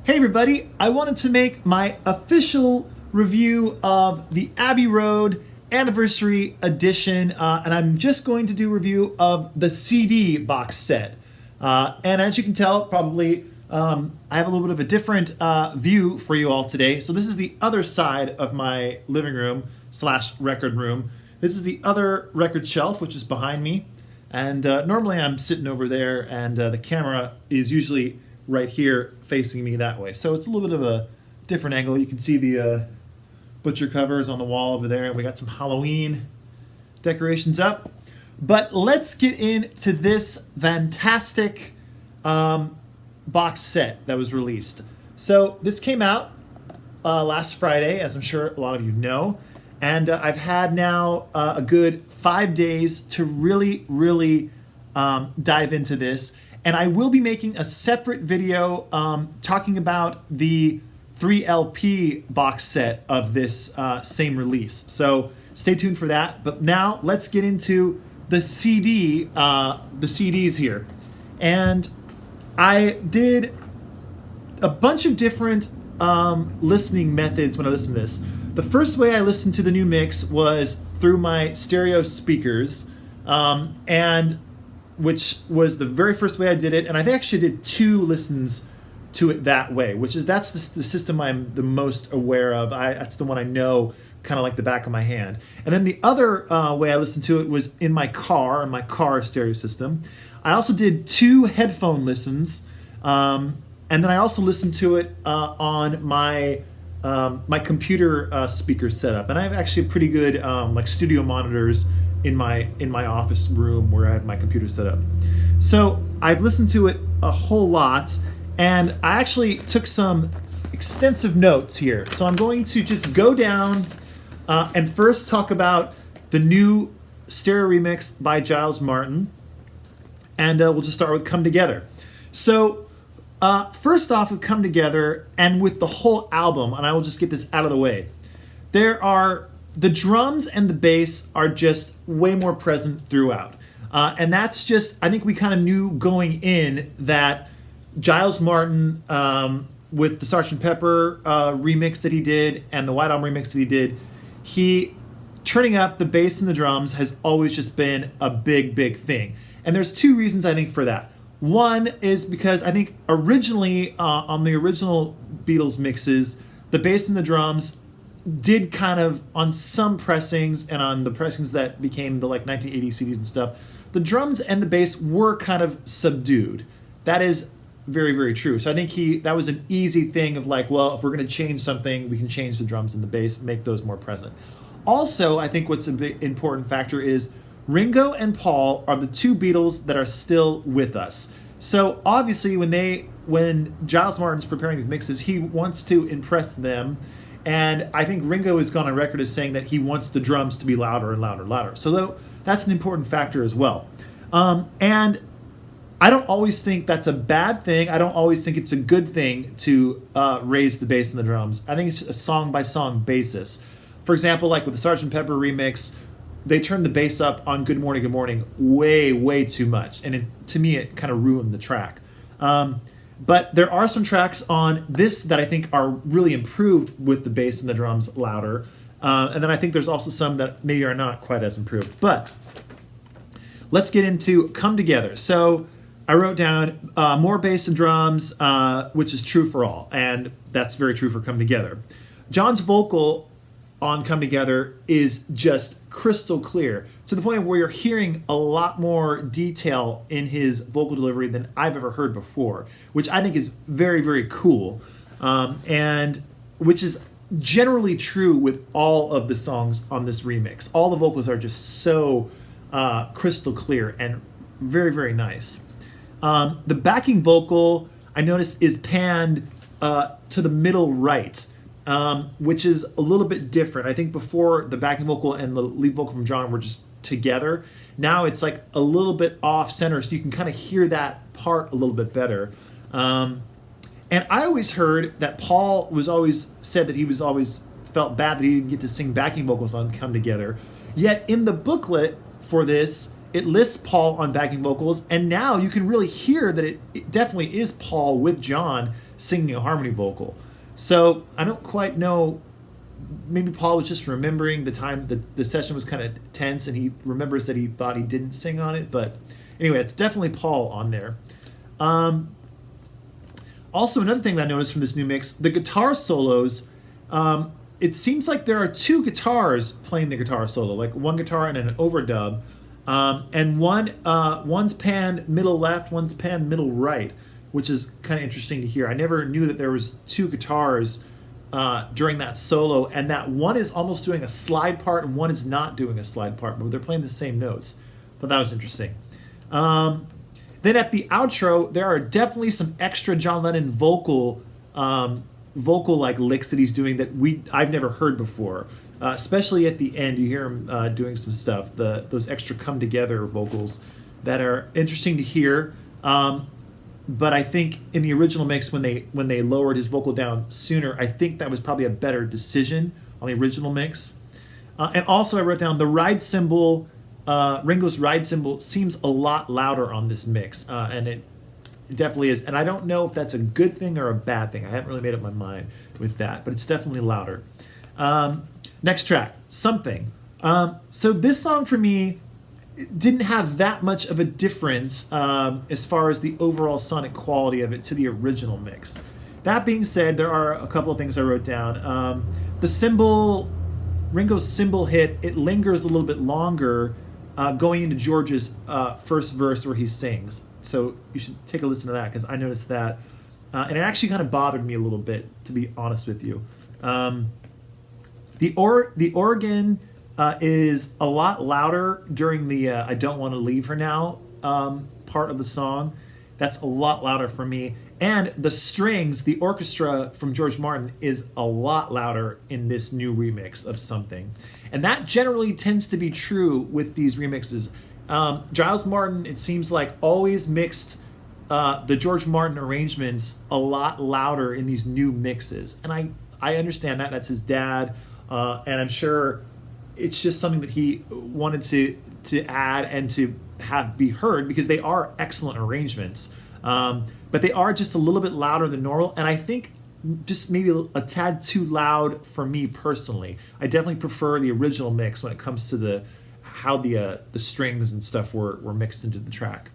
Hey everybody, I wanted to make my official review of the Abbey Road Anniversary Edition, and I'm just going to do a review of the CD box set. And as you can tell, probably I have a little bit of a different view for you all today. So this is the other side of my living room / record room. This is the other record shelf, which is behind me. And normally I'm sitting over there, and the camera is usually right here facing me that way. So it's a little bit of a different angle. You can see the butcher covers on the wall over there, and we got some Halloween decorations up. But let's get into this fantastic box set that was released. So this came out last Friday, as I'm sure a lot of you know, and I've had now a good 5 days to really dive into this. And I will be making a separate video talking about the 3LP box set of this same release. So stay tuned for that. But now let's get into the CDs here. And I did a bunch of different listening methods when I listened to this. The first way I listened to the new mix was through my stereo speakers, and which was the very first way I did it, and I actually did 2 listens to it that way, that's the system I'm the most aware of. That's the one I know kind of like the back of my hand. And then the other way I listened to it was in my car stereo system. I also did 2 headphone listens, and then I also listened to it on my my computer speaker setup, and I have actually pretty good like studio monitors in my office room where I have my computer set up. So I've listened to it a whole lot, and I actually took some extensive notes here. So I'm going to just go down and first talk about the new stereo remix by Giles Martin, and we'll just start with Come Together. So first off with Come Together, and with the whole album, and I will just get this out of the way, the drums and the bass are just way more present throughout. And that's just, I think we kind of knew going in that Giles Martin, with the Sgt. Pepper remix that he did and the White Album remix that he did, turning up the bass and the drums has always just been a big thing. And there's 2 reasons I think for that. One is because I think originally, on the original Beatles mixes, the bass and the drums did kind of, on some pressings and on the pressings that became the like 1980s CDs and stuff, the drums and the bass were kind of subdued. That is very true. So I think that was an easy thing of like, well, if we're going to change something, we can change the drums and the bass, make those more present. Also, I think what's a big important factor is Ringo and Paul are the 2 Beatles that are still with us. So obviously when Giles Martin's preparing these mixes, he wants to impress them. And I think Ringo has gone on record as saying that he wants the drums to be louder and louder. So that's an important factor as well. And I don't always think that's a bad thing. I don't always think it's a good thing to raise the bass and the drums. I think it's a song-by-song basis. For example, like with the Sgt. Pepper remix, they turned the bass up on Good Morning, Good Morning way too much. And to me, it kind of ruined the track. But there are some tracks on this that I think are really improved with the bass and the drums louder. And then I think there's also some that maybe are not quite as improved. But let's get into Come Together. So I wrote down more bass and drums, which is true for all. And that's very true for Come Together. John's vocal on Come Together is just crystal clear, to the point where you're hearing a lot more detail in his vocal delivery than I've ever heard before, which I think is very cool, and which is generally true with all of the songs on this remix. All the vocals are just so crystal clear and very nice. The backing vocal, I noticed, is panned to the middle right, which is a little bit different. I think before the backing vocal and the lead vocal from John were just together. Now it's like a little bit off center, so you can kind of hear that part a little bit better. And I always heard that Paul was always said that he was always felt bad that he didn't get to sing backing vocals on Come Together. Yet in the booklet for this, it lists Paul on backing vocals, and now you can really hear that it definitely is Paul with John singing a harmony vocal. So I don't quite know. Maybe Paul was just remembering the time that the session was kind of tense, and he remembers that he thought he didn't sing on it. But anyway, it's definitely Paul on there. Also, another thing that I noticed from this new mix, the guitar solos. It seems like there are two guitars playing the guitar solo, like one guitar and an overdub, and one's panned middle left, one's panned middle right, which is kind of interesting to hear. I never knew that there was two guitars during that solo, and that one is almost doing a slide part and one is not doing a slide part, but they're playing the same notes. But that was interesting. Then at the outro, there are definitely some extra John Lennon vocal like licks that he's doing that I've never heard before. Especially at the end, you hear him doing some stuff. Those extra come together vocals that are interesting to hear. But I think in the original mix, when they lowered his vocal down sooner, I think that was probably a better decision on the original mix. And also, I wrote down the ride cymbal. Ringo's ride cymbal seems a lot louder on this mix, and it definitely is. And I don't know if that's a good thing or a bad thing. I haven't really made up my mind with that, but it's definitely louder. Next track, Something. So this song for me didn't have that much of a difference as far as the overall sonic quality of it to the original mix. That being said, there are a couple of things I wrote down. The cymbal, Ringo's cymbal hit, it lingers a little bit longer going into George's first verse where he sings. So you should take a listen to that, because I noticed that. And it actually kind of bothered me a little bit, to be honest with you. The organ is a lot louder during the I Don't Want to Leave Her Now part of the song. That's a lot louder for me. And the strings, the orchestra from George Martin is a lot louder in this new remix of Something. And that generally tends to be true with these remixes. Giles Martin, it seems like, always mixed the George Martin arrangements a lot louder in these new mixes. And I understand that. That's his dad. And I'm sure it's just something that he wanted to add and to have be heard, because they are excellent arrangements. But they are just a little bit louder than normal, and I think just maybe a tad too loud for me personally. I definitely prefer the original mix when it comes to how the strings and stuff were mixed into the track.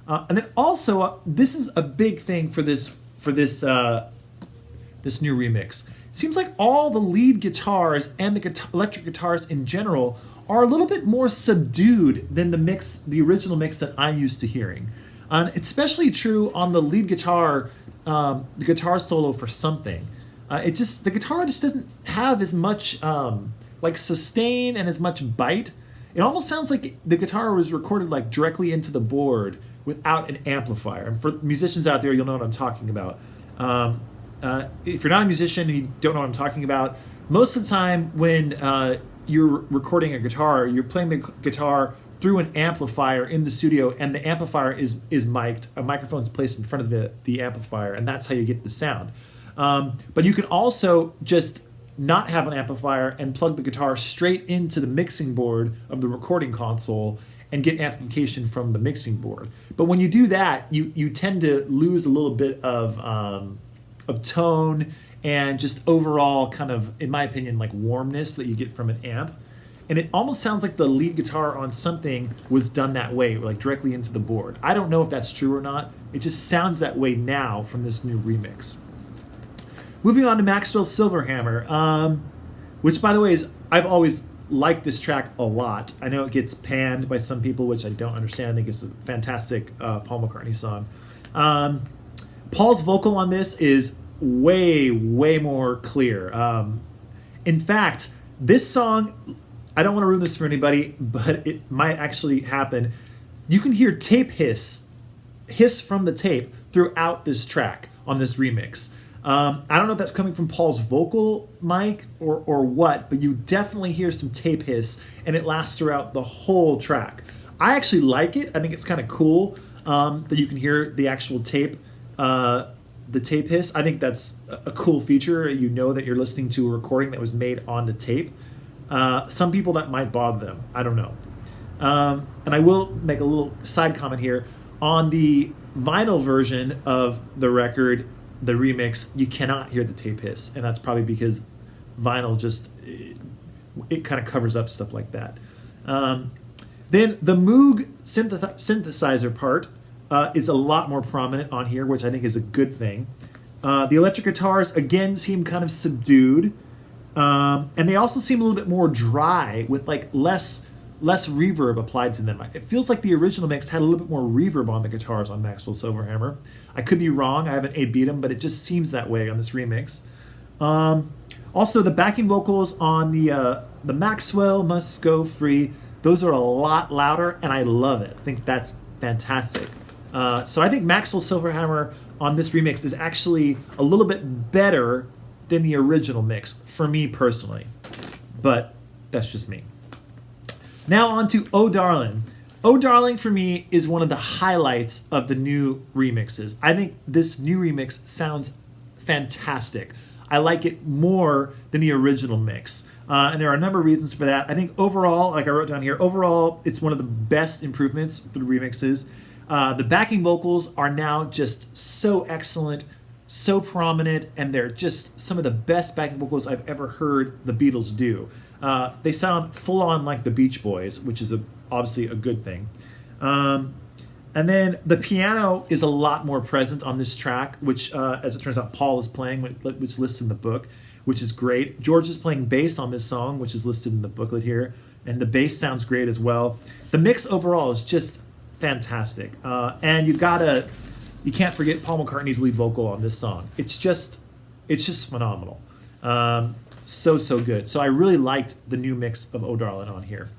And then also, this is a big thing for this new remix. It seems like all the lead guitars and the electric guitars in general are a little bit more subdued than the original mix that I'm used to hearing. It's especially true on the lead guitar, the guitar solo for Something. The guitar just doesn't have as much like sustain and as much bite. It almost sounds like the guitar was recorded like directly into the board without an amplifier. And for musicians out there, you'll know what I'm talking about. If you're not a musician and you don't know what I'm talking about, most of the time when you're recording a guitar, you're playing the guitar through an amplifier in the studio, and the amplifier is mic'd. A microphone's placed in front of the amplifier, and that's how you get the sound. But you can also just not have an amplifier and plug the guitar straight into the mixing board of the recording console and get amplification from the mixing board. But when you do that, you tend to lose a little bit of tone and just overall kind of, in my opinion, like warmness that you get from an amp. And it almost sounds like the lead guitar on Something was done that way, like directly into the board. I don't know if that's true or not. It just sounds that way now from this new remix. Moving on to Maxwell's Silverhammer, which, by the way, I've always liked this track a lot. I know it gets panned by some people, which I don't understand. I think it's a fantastic Paul McCartney song. Paul's vocal on this is way, way more clear. In fact, this song, I don't want to ruin this for anybody, but it might actually happen. You can hear tape hiss from the tape throughout this track on this remix. I don't know if that's coming from Paul's vocal mic or what, but you definitely hear some tape hiss, and it lasts throughout the whole track. I actually like it. I think it's kind of cool that you can hear the actual tape, the tape hiss. I think that's a cool feature. You know that you're listening to a recording that was made on the tape. Some people that might bother them. I don't know. And I will make a little side comment here. On the vinyl version of the record, the remix, you cannot hear the tape hiss, and that's probably because vinyl just it kind of covers up stuff like that. Then the Moog synthesizer part is a lot more prominent on here, which I think is a good thing. The electric guitars again seem kind of subdued, and they also seem a little bit more dry with like less reverb applied to them. It feels like the original mix had a little bit more reverb on the guitars on Maxwell Silverhammer. I could be wrong. I haven't A-Beat them, but it just seems that way on this remix. Also, the backing vocals on the Maxwell Must Go Free, those are a lot louder, and I love it. I think that's fantastic. So I think Maxwell Silverhammer on this remix is actually a little bit better than the original mix, for me personally. But that's just me. Now on to Oh Darling. Oh Darling for me is one of the highlights of the new remixes. I think this new remix sounds fantastic. I like it more than the original mix. And there are a number of reasons for that. I think overall, like I wrote down here, overall it's one of the best improvements for the remixes. The backing vocals are now just so excellent, so prominent, and they're just some of the best backing vocals I've ever heard the Beatles do. They sound full on like the Beach Boys, which is obviously a good thing. And then the piano is a lot more present on this track, which, as it turns out, Paul is playing, which is listed in the book, which is great. George is playing bass on this song, which is listed in the booklet here, and the bass sounds great as well. The mix overall is just fantastic. And you can't forget Paul McCartney's lead vocal on this song. It's just phenomenal. So good. So I really liked the new mix of Oh Darling on here.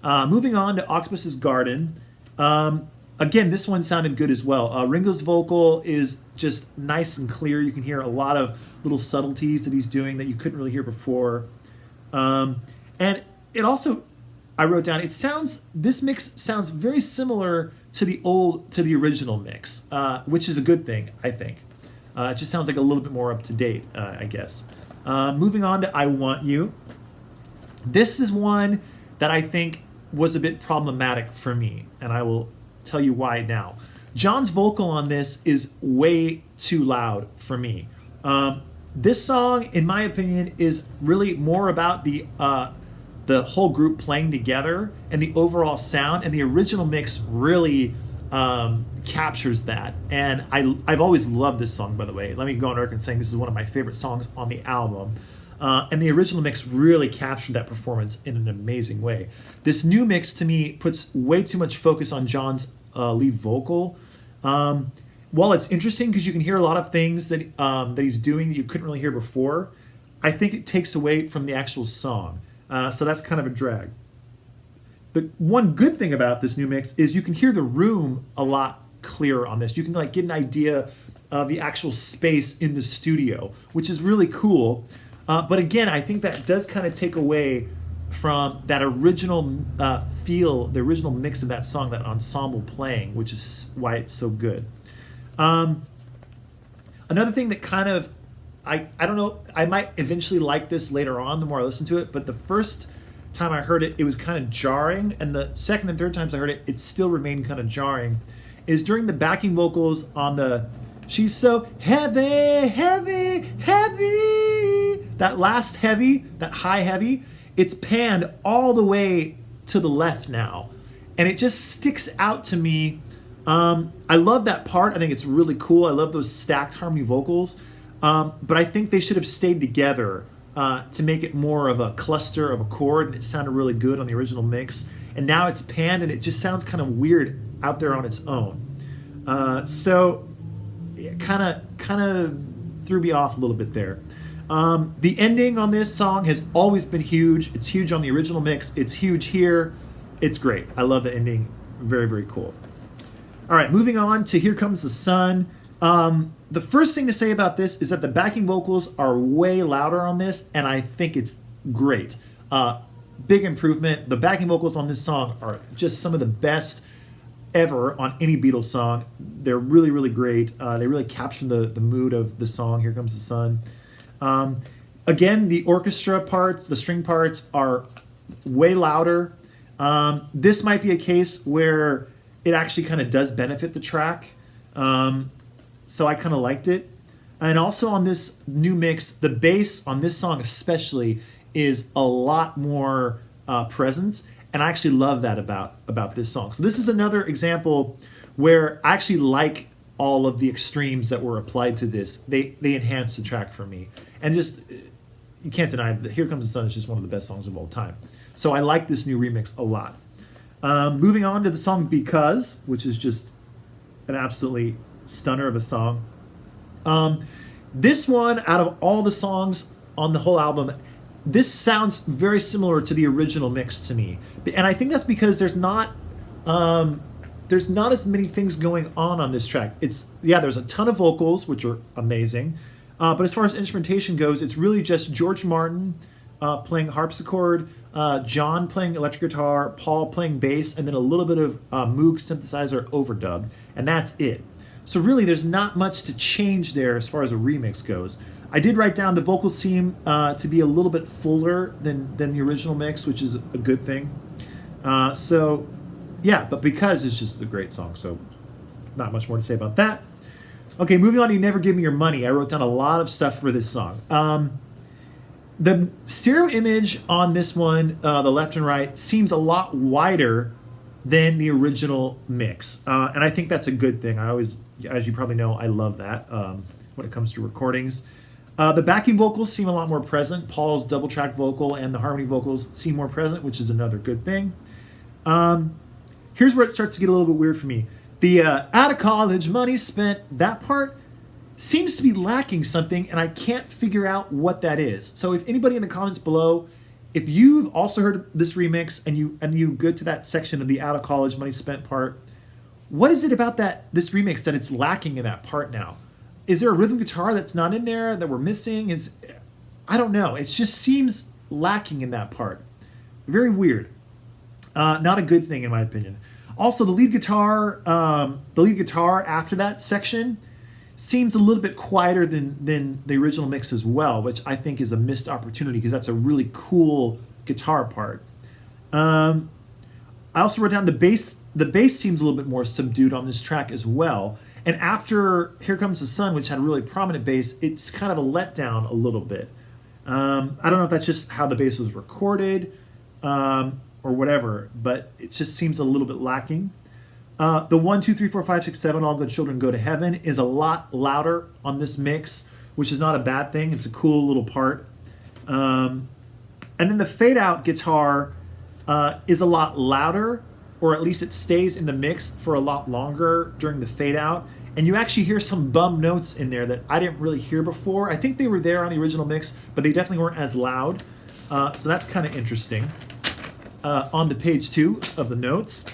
Moving on to Octopus's Garden. Again, this one sounded good as well. Ringo's vocal is just nice and clear. You can hear a lot of little subtleties that he's doing that you couldn't really hear before. And it also, I wrote down, this mix sounds very similar to the original mix, which is a good thing, I think. It just sounds like a little bit more up to date, I guess. Moving on to I Want You. This is one that I think was a bit problematic for me, and I will tell you why now. John's vocal on this is way too loud for me. This song, in my opinion, is really more about the whole group playing together and the overall sound, and the original mix really captures that. And I've always loved this song, by the way. Let me go on record saying this is one of my favorite songs on the album. And the original mix really captured that performance in an amazing way. This new mix, to me, puts way too much focus on John's lead vocal. While it's interesting because you can hear a lot of things that he's doing that you couldn't really hear before, I think it takes away from the actual song. So that's kind of a drag. The one good thing about this new mix is you can hear the room a lot clearer on this. You can get an idea of the actual space in the studio, which is really cool. But again, I think that does kind of take away from that original feel, the original mix of that song, that ensemble playing, which is why it's so good. Another thing that kind of, I don't know, I might eventually like this later on the more I listen to it, but the first time I heard it, it was kind of jarring, and the second and third times I heard it, it still remained kind of jarring, is during the backing vocals on the "She's So Heavy, Heavy, Heavy," that last heavy, that high heavy, it's panned all the way to the left now, and it just sticks out to me. I love that part. I think it's really cool. I love those stacked harmony vocals, but I think they should have stayed together to make it more of a cluster of a chord, and it sounded really good on the original mix. And now it's panned, and it just sounds kind of weird out there on its own. So it kind of threw me off a little bit there. The ending on this song has always been huge. It's huge on the original mix. It's huge here. It's great. I love the ending. Very, very cool. All right, moving on to Here Comes the Sun. The first thing to say about this is that the backing vocals are way louder on this, and I think it's great. Big improvement. The backing vocals on this song are just some of the best ever on any Beatles song. They're really, really great. They really capture the mood of the song, Here Comes the Sun. Again, the orchestra parts, the string parts are way louder. This might be a case where it actually kind of does benefit the track. So I kind of liked it. And also on this new mix, the bass on this song especially is a lot more present, and I actually love that about this song. So this is another example where I actually like all of the extremes that were applied to this. They enhance the track for me, and just you can't deny that "Here Comes the Sun" is just one of the best songs of all time. So I like this new remix a lot. Moving on to the song "Because," which is just an absolutely stunner of a song. This one, out of all the songs on the whole album, this sounds very similar to the original mix to me, and I think that's because there's not as many things going on this track. There's a ton of vocals, which are amazing, but as far as instrumentation goes, it's really just George Martin playing harpsichord, John playing electric guitar, Paul playing bass, and then a little bit of Moog synthesizer overdub, and that's it. So really, there's not much to change there as far as a remix goes. I did write down the vocals seem to be a little bit fuller than the original mix, which is a good thing. But Because is just a great song, so not much more to say about that. Okay, moving on to You Never Give Me Your Money. I wrote down a lot of stuff for this song. The stereo image on this one, the left and right, seems a lot wider than the original mix. And I think that's a good thing. I always, as you probably know, I love that when it comes to recordings. The backing vocals seem a lot more present. Paul's double track vocal and the harmony vocals seem more present, which is another good thing. Here's where it starts to get a little bit weird for me. The out of college, money spent, that part seems to be lacking something, and I can't figure out what that is. So if anybody in the comments below, if you've also heard this remix and you go to that section of the out of college, money spent part, what is it about this remix that it's lacking in that part now? Is there a rhythm guitar that's not in there that we're missing? I don't know. It just seems lacking in that part. Very weird. Not a good thing in my opinion. Also, the lead guitar after that section seems a little bit quieter than the original mix as well, which I think is a missed opportunity because that's a really cool guitar part. I also wrote down the bass. The bass seems a little bit more subdued on this track as well. And after Here Comes the Sun, which had a really prominent bass, it's kind of a letdown a little bit. I don't know if that's just how the bass was recorded or whatever, but it just seems a little bit lacking. The 1, 2, 3, 4, 5, 6, 7, All Good Children Go to Heaven is a lot louder on this mix, which is not a bad thing. It's a cool little part. And then the fade out guitar is a lot louder, or at least it stays in the mix for a lot longer during the fade out. And you actually hear some bum notes in there that I didn't really hear before. I think they were there on the original mix, but they definitely weren't as loud. So that's kind of interesting. On the page 2 of the notes.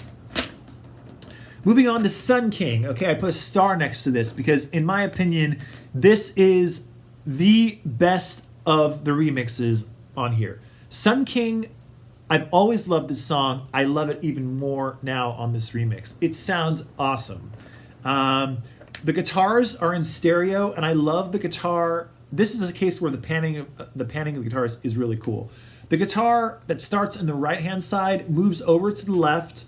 Moving on to Sun King. Okay, I put a star next to this because in my opinion, this is the best of the remixes on here. Sun King, I've always loved this song. I love it even more now on this remix. It sounds awesome. The guitars are in stereo, and I love the guitar. This is a case where the panning of the guitars is really cool. The guitar that starts on the right-hand side moves over to the left,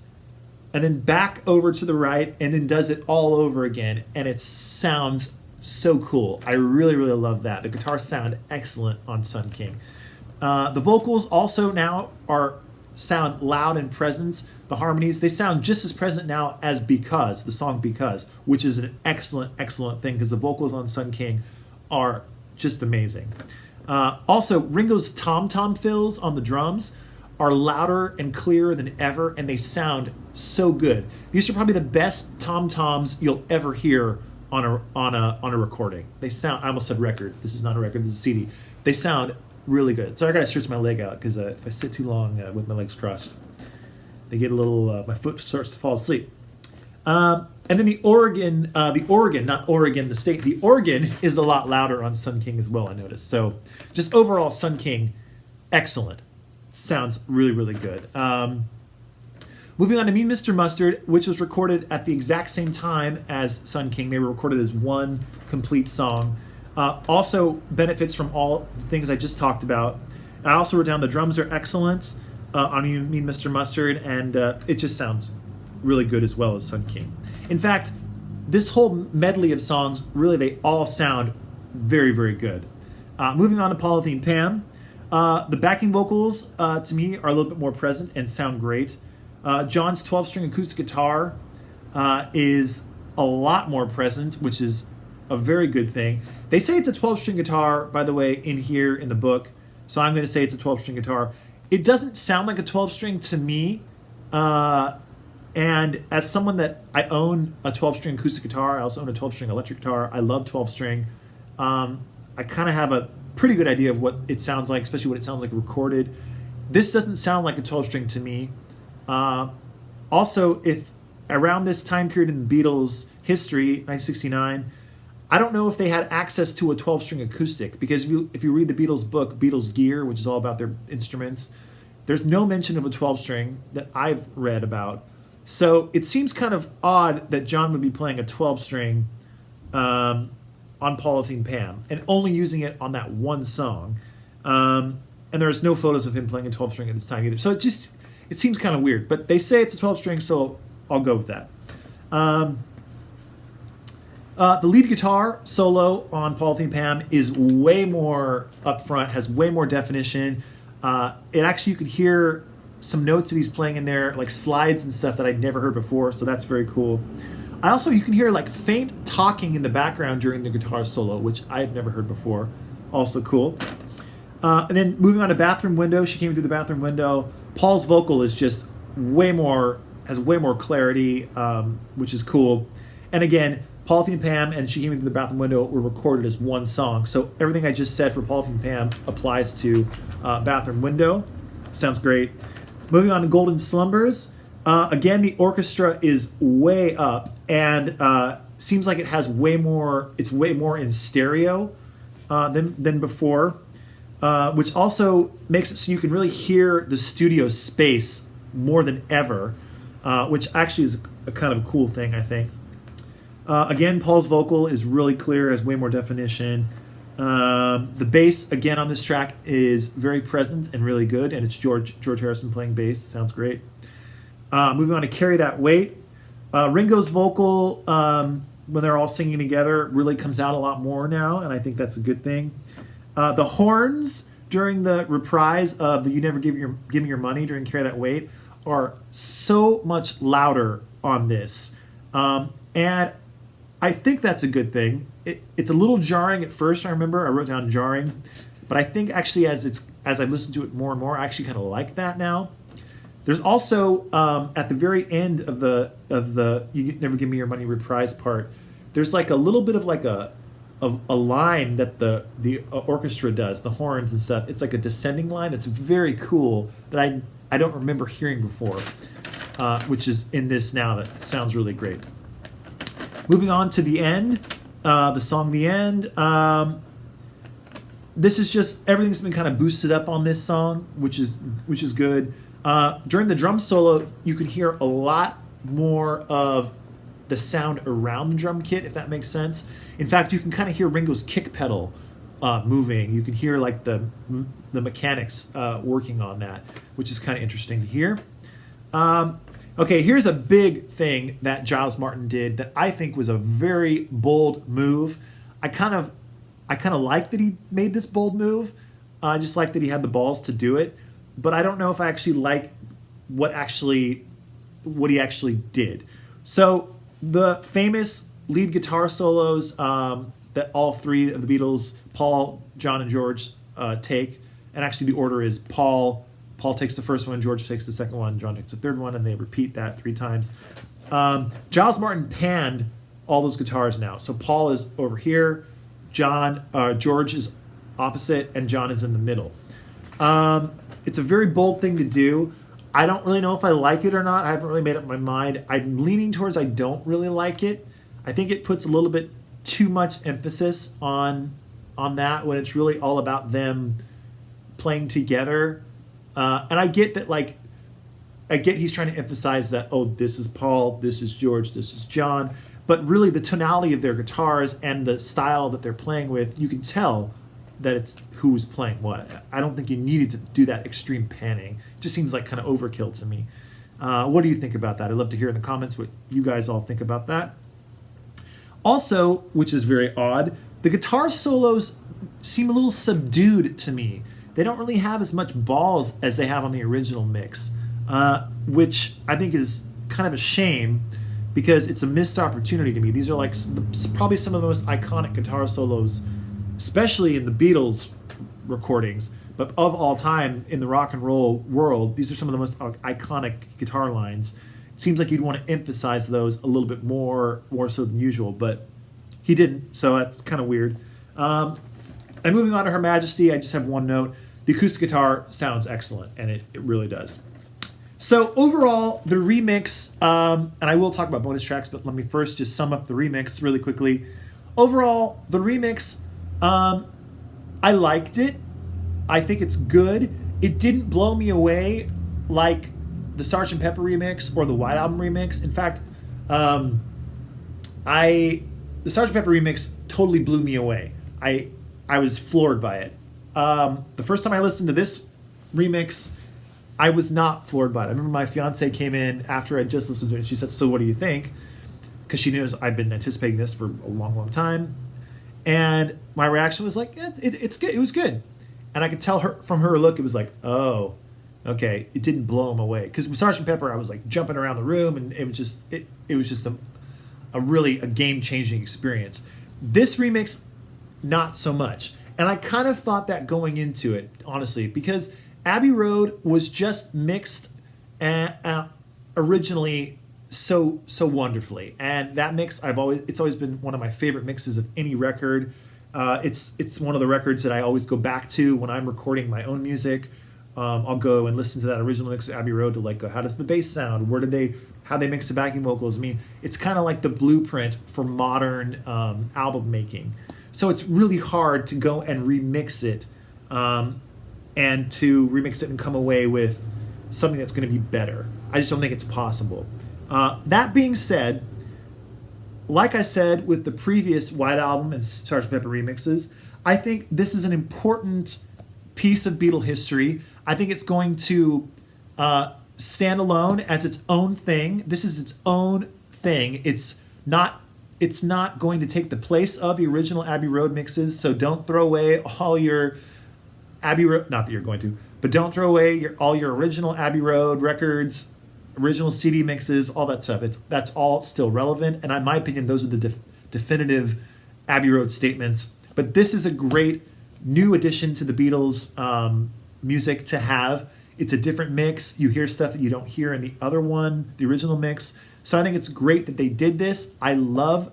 and then back over to the right, and then does it all over again, and it sounds so cool. I really, really love that. The guitars sound excellent on Sun King. The vocals also now sound loud and present. The harmonies, they sound just as present now as Because, the song Because, which is an excellent, excellent thing because the vocals on Sun King are just amazing. Also, Ringo's tom-tom fills on the drums are louder and clearer than ever, and they sound so good. These are probably the best tom-toms you'll ever hear on a recording. They sound, I almost said record. This is not a record, this is a CD. They sound really good. So I gotta stretch my leg out because if I sit too long with my legs crossed, they get a little, my foot starts to fall asleep. And then the organ, not Oregon, the state, the organ is a lot louder on Sun King as well, I noticed. So just overall, Sun King, excellent. Sounds really, really good. Moving on to Mean Mr. Mustard, which was recorded at the exact same time as Sun King. They were recorded as one complete song. Also benefits from all the things I just talked about. I also wrote down the drums are excellent on Mean Mr. Mustard, and it just sounds really good as well as Sun King. In fact, this whole medley of songs, really, they all sound very, very good. Moving on to Polythene Pam. The backing vocals, to me, are a little bit more present and sound great. John's 12-string acoustic guitar is a lot more present, which is a very good thing. They say it's a 12-string guitar, by the way, in here in the book, so I'm going to say it's a 12-string guitar. It doesn't sound like a 12-string to me, and as someone that I own a 12-string acoustic guitar, I also own a 12-string electric guitar. I love 12-string. I kind of have a pretty good idea of what it sounds like, especially what it sounds like recorded. This doesn't sound like a 12-string to me. Also, if around this time period in the Beatles' history, 1969, I don't know if they had access to a 12-string acoustic, because if you read the Beatles book, Beatles Gear, which is all about their instruments, there's no mention of a 12-string that I've read about. So it seems kind of odd that John would be playing a 12-string on Polythene Pam and only using it on that one song. And there's no photos of him playing a 12-string at this time either. So it seems kind of weird. But they say it's a 12-string, so I'll go with that. The lead guitar solo on Polythene Pam is way more upfront, has way more definition. It actually, you could hear some notes that he's playing in there, like slides and stuff that I'd never heard before, so that's very cool. You can hear like faint talking in the background during the guitar solo, which I've never heard before. Also cool. And then moving on to Bathroom Window, she came through the bathroom window. Paul's vocal is just has way more clarity, which is cool. And again, Polythene Pam and She Came Into the Bathroom Window were recorded as one song. So everything I just said for Polythene Pam applies to Bathroom Window. Sounds great. Moving on to Golden Slumbers. Again, the orchestra is way up and seems like it has it's way more in stereo than before, which also makes it so you can really hear the studio space more than ever, which actually is a kind of a cool thing, I think. Again, Paul's vocal is really clear, has way more definition. The bass, again, on this track is very present and really good, and it's George Harrison playing bass. Sounds great. Moving on to Carry That Weight. Ringo's vocal, when they're all singing together, really comes out a lot more now, and I think that's a good thing. The horns during the reprise of the You Never Give Me Your Money during Carry That Weight are so much louder on this. And I think that's a good thing. It's a little jarring at first, I remember. I wrote down jarring. But I think actually as I've listened to it more and more, I actually kind of like that now. There's also, at the very end of the You Never Give Me Your Money reprise part, there's like a little bit of like a line that the orchestra does, the horns and stuff. It's like a descending line that's very cool that I don't remember hearing before, which is in this now. That sounds really great. Moving on to the end, the song The End. This is just, everything's been kind of boosted up on this song, which is good. During the drum solo, you can hear a lot more of the sound around the drum kit, if that makes sense. In fact, you can kind of hear Ringo's kick pedal moving. You can hear like the mechanics working on that, which is kind of interesting to hear. Okay, here's a big thing that Giles Martin did that I think was a very bold move. I kind of like that he made this bold move. I just like that he had the balls to do it. But I don't know if I actually like what he actually did. So the famous lead guitar solos that all three of the Beatles, Paul, John, and George take, and actually the order is Paul takes the first one, George takes the second one, John takes the third one, and they repeat that 3 times. Giles Martin panned all those guitars now. So Paul is over here, George is opposite, and John is in the middle. It's a very bold thing to do. I don't really know if I like it or not. I haven't really made up my mind. I'm leaning towards I don't really like it. I think it puts a little bit too much emphasis on that when it's really all about them playing together. And I get that, he's trying to emphasize that, oh, this is Paul, this is George, this is John. But really the tonality of their guitars and the style that they're playing with, you can tell that it's who's playing what. I don't think you needed to do that extreme panning. It just seems like kind of overkill to me. What do you think about that? I'd love to hear in the comments what you guys all think about that. Also, which is very odd, The guitar solos seem a little subdued to me. They don't really have as much balls as they have on the original mix, which I think is kind of a shame because it's a missed opportunity to me. These are like probably some of the most iconic guitar solos, especially in the Beatles recordings, but of all time in the rock and roll world. These are some of the most iconic guitar lines. It seems like you'd want to emphasize those a little bit more so than usual, but he didn't, so that's kind of weird. And moving on to Her Majesty, I just have one note. The acoustic guitar sounds excellent, and it really does. So overall, the remix, and I will talk about bonus tracks, but let me first just sum up the remix really quickly. Overall, the remix, I liked it. I think it's good. It didn't blow me away like the Sgt. Pepper remix or the White Album remix. In fact, the Sgt. Pepper remix totally blew me away. I was floored by it. The first time I listened to this remix, I was not floored by it. I remember my fiance came in after I just listened to it, and she said, "So what do you think?" Because she knows I've been anticipating this for a long, long time. And my reaction was like, it's good. It was good. And I could tell from her look, it was like, oh, okay. It didn't blow him away. Because with Sgt. Pepper, I was like jumping around the room, and it was just a really game-changing experience. This remix, not so much. And I kind of thought that going into it, honestly, because Abbey Road was just mixed originally so wonderfully, and that mix it's always been one of my favorite mixes of any record. It's one of the records that I always go back to when I'm recording my own music. I'll go and listen to that original mix of Abbey Road to go, how does the bass sound? How they mix the backing vocals? I mean, it's kind of like the blueprint for modern album making. So it's really hard to go and remix it, and to remix it and come away with something that's going to be better. I just don't think it's possible. That being said, like I said with the previous White Album and Sgt. Pepper remixes, I think this is an important piece of Beatle history. I think it's going to stand alone as its own thing. This is its own thing. It's not going to take the place of the original Abbey Road mixes, so don't throw away all your Abbey Road, not that you're going to, but don't throw away all your original Abbey Road records, original CD mixes, all that stuff. That's all still relevant, and in my opinion, those are the definitive Abbey Road statements. But this is a great new addition to the Beatles' music to have. It's a different mix. You hear stuff that you don't hear in the other one, the original mix. So I think it's great that they did this. I love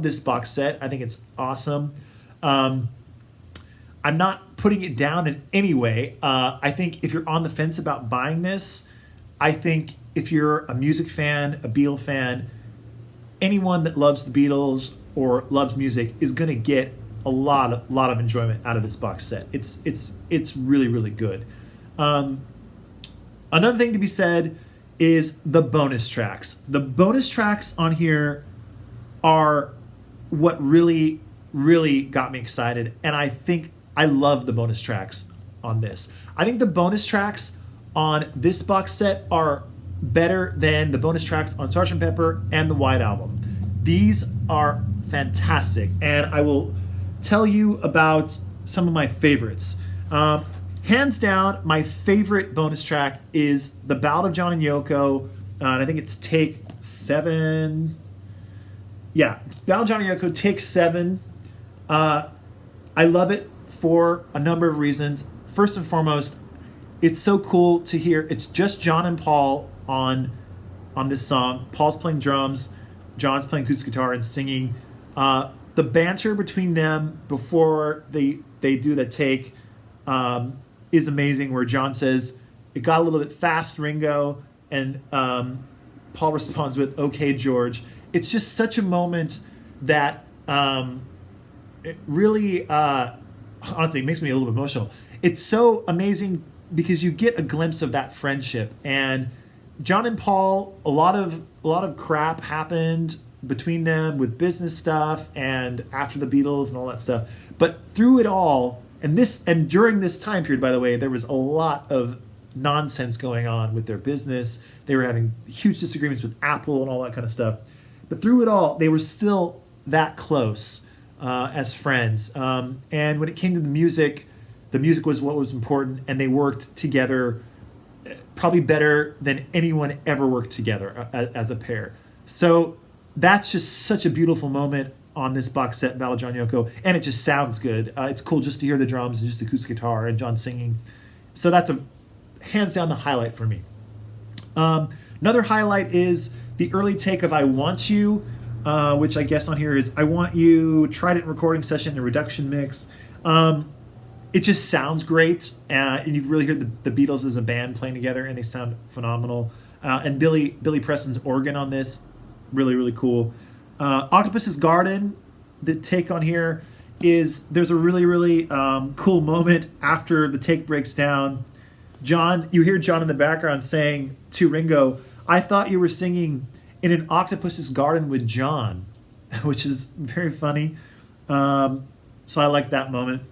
this box set. I think it's awesome. I'm not putting it down in any way. I think if you're on the fence about buying this, I think if you're a music fan, a Beatle fan, anyone that loves the Beatles or loves music is going to get a lot of enjoyment out of this box set. It's really, really good. Another thing to be said is the bonus tracks. The bonus tracks on here are what really, really got me excited, and I think I love the bonus tracks on this. I think the bonus tracks on this box set are better than the bonus tracks on Sgt. Pepper and the White Album. These are fantastic, and I will tell you about some of my favorites. Hands down, my favorite bonus track is the Ballad of John and Yoko, and I think it's take 7. Yeah, Ballad of John and Yoko, take 7. I love it for a number of reasons. First and foremost, it's so cool to hear. It's just John and Paul on this song. Paul's playing drums, John's playing acoustic guitar and singing. The banter between them before they do the take is amazing, where John says, "It got a little bit fast, Ringo," and Paul responds with, "Okay, George." It's just such a moment that it really, honestly, makes me a little bit emotional. It's so amazing because you get a glimpse of that friendship. And John and Paul, a lot of crap happened between them with business stuff and after the Beatles and all that stuff. But through it all, and during this time period, by the way, there was a lot of nonsense going on with their business. They were having huge disagreements with Apple and all that kind of stuff. But through it all, they were still that close. as friends. And when it came to the music was what was important, and they worked together probably better than anyone ever worked together as a pair. So that's just such a beautiful moment on this box set, Ballad John Yoko, and it just sounds good. It's cool just to hear the drums and just acoustic guitar and John singing. So that's a hands down the highlight for me. Another highlight is the early take of I Want You, which I guess on here is I Want You, Trident recording session and reduction mix. It just sounds great, and you really hear the Beatles as a band playing together, and they sound phenomenal. And Billy Preston's organ on this, really, really cool. Octopus's Garden, the take on here is there's a really, really cool moment after the take breaks down. You hear John in the background saying to Ringo, "I thought you were singing in an octopus's garden with John," which is very funny. So I like that moment.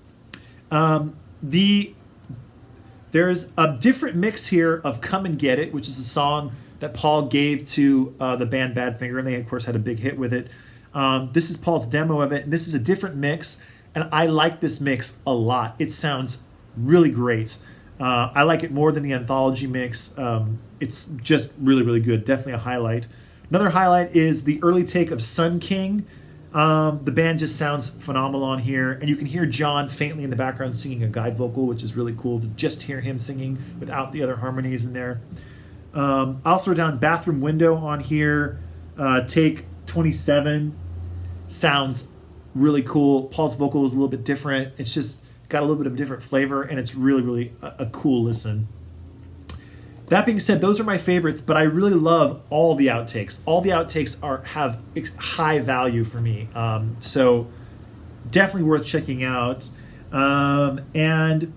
There's a different mix here of Come and Get It, which is a song that Paul gave to the band Badfinger, and they, of course, had a big hit with it. This is Paul's demo of it, and this is a different mix, and I like this mix a lot. It sounds really great. I like it more than the anthology mix. It's just really, really good. Definitely a highlight. Another highlight is the early take of Sun King. The band just sounds phenomenal on here, and you can hear John faintly in the background singing a guide vocal, which is really cool to just hear him singing without the other harmonies in there. I also wrote down Bathroom Window on here. Take 27 sounds really cool. Paul's vocal is a little bit different. It's just got a little bit of a different flavor, and it's really, really a cool listen. That being said, those are my favorites, but I really love all the outtakes. All the outtakes have high value for me, so definitely worth checking out. And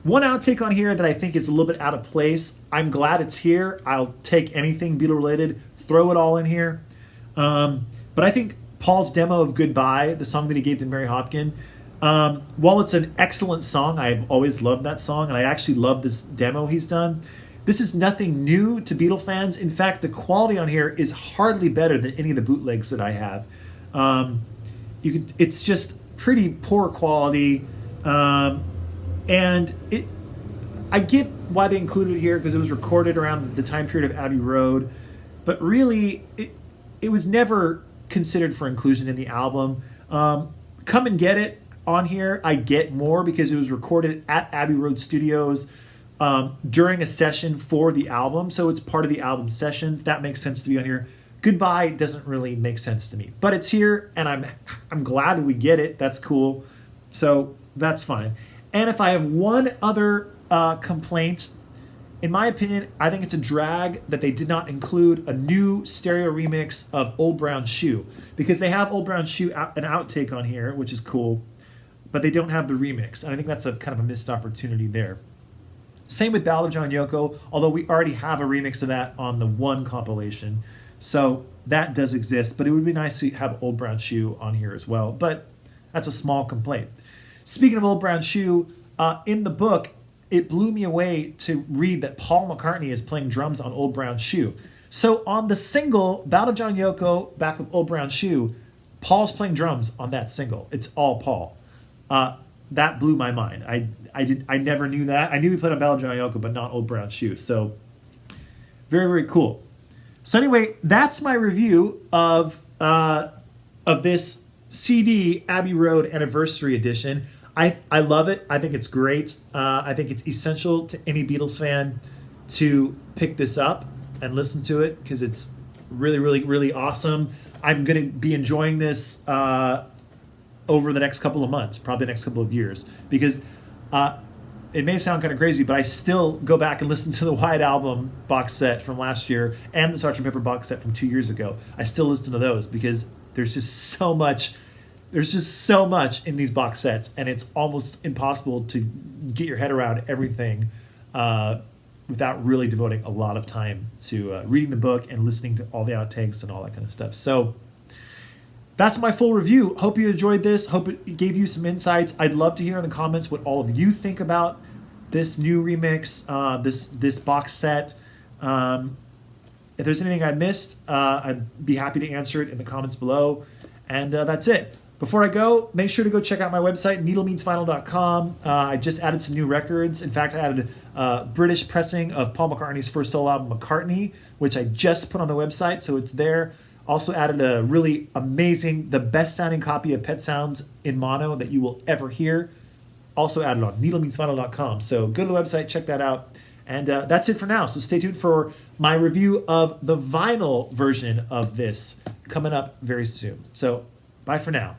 one outtake on here that I think is a little bit out of place. I'm glad it's here. I'll take anything Beatle related, throw it all in here. But I think Paul's demo of Goodbye, the song that he gave to Mary Hopkin, while it's an excellent song, I've always loved that song, and I actually love this demo he's done. This is nothing new to Beatle fans. In fact, the quality on here is hardly better than any of the bootlegs that I have. It's just pretty poor quality, and I get why they included it here because it was recorded around the time period of Abbey Road, but really, it was never considered for inclusion in the album. Come and Get It on here, I get more because it was recorded at Abbey Road Studios during a session for the album, so it's part of the album sessions. That makes sense to be on here. Goodbye doesn't really make sense to me, but it's here, and I'm glad that we get it. That's cool, so that's fine. And if I have one other complaint, in my opinion, I think it's a drag that they did not include a new stereo remix of Old Brown Shoe, because they have Old Brown Shoe an outtake on here, which is cool, but they don't have the remix, and I think that's a kind of a missed opportunity there. Same with Ballad of John Yoko, although we already have a remix of that on the one compilation. So that does exist, but it would be nice to have Old Brown Shoe on here as well. But that's a small complaint. Speaking of Old Brown Shoe, in the book, it blew me away to read that Paul McCartney is playing drums on Old Brown Shoe. So on the single, Ballad of John Yoko, back with Old Brown Shoe, Paul's playing drums on that single. It's all Paul. That blew my mind. I never knew that. I knew he played on Ballad of John Yoko, but not Old Brown Shoe. So very, very cool. So anyway, that's my review of this CD Abbey Road Anniversary Edition. I love it. I think it's great. I think it's essential to any Beatles fan to pick this up and listen to it because it's really, really, really awesome. I'm going to be enjoying this over the next couple of months, probably the next couple of years, because it may sound kind of crazy, but I still go back and listen to the White Album box set from last year and the Sgt. Pepper box set from 2 years ago. I still listen to those because there's just so much in these box sets, and it's almost impossible to get your head around everything without really devoting a lot of time to reading the book and listening to all the outtakes and all that kind of stuff. So that's my full review. Hope you enjoyed this. Hope it gave you some insights. I'd love to hear in the comments what all of you think about this new remix, this box set. If there's anything I missed, I'd be happy to answer it in the comments below. And that's it. Before I go, make sure to go check out my website, needlemeansvinyl.com. I just added some new records. In fact, I added a British pressing of Paul McCartney's first solo album, Mccartney, which I just put on the website, so it's there. Also added a really amazing, the best sounding copy of Pet Sounds in mono that you will ever hear. Also added on needlemeansvinyl.com. So go to the website, check that out. And that's it for now. So stay tuned for my review of the vinyl version of this coming up very soon. So bye for now.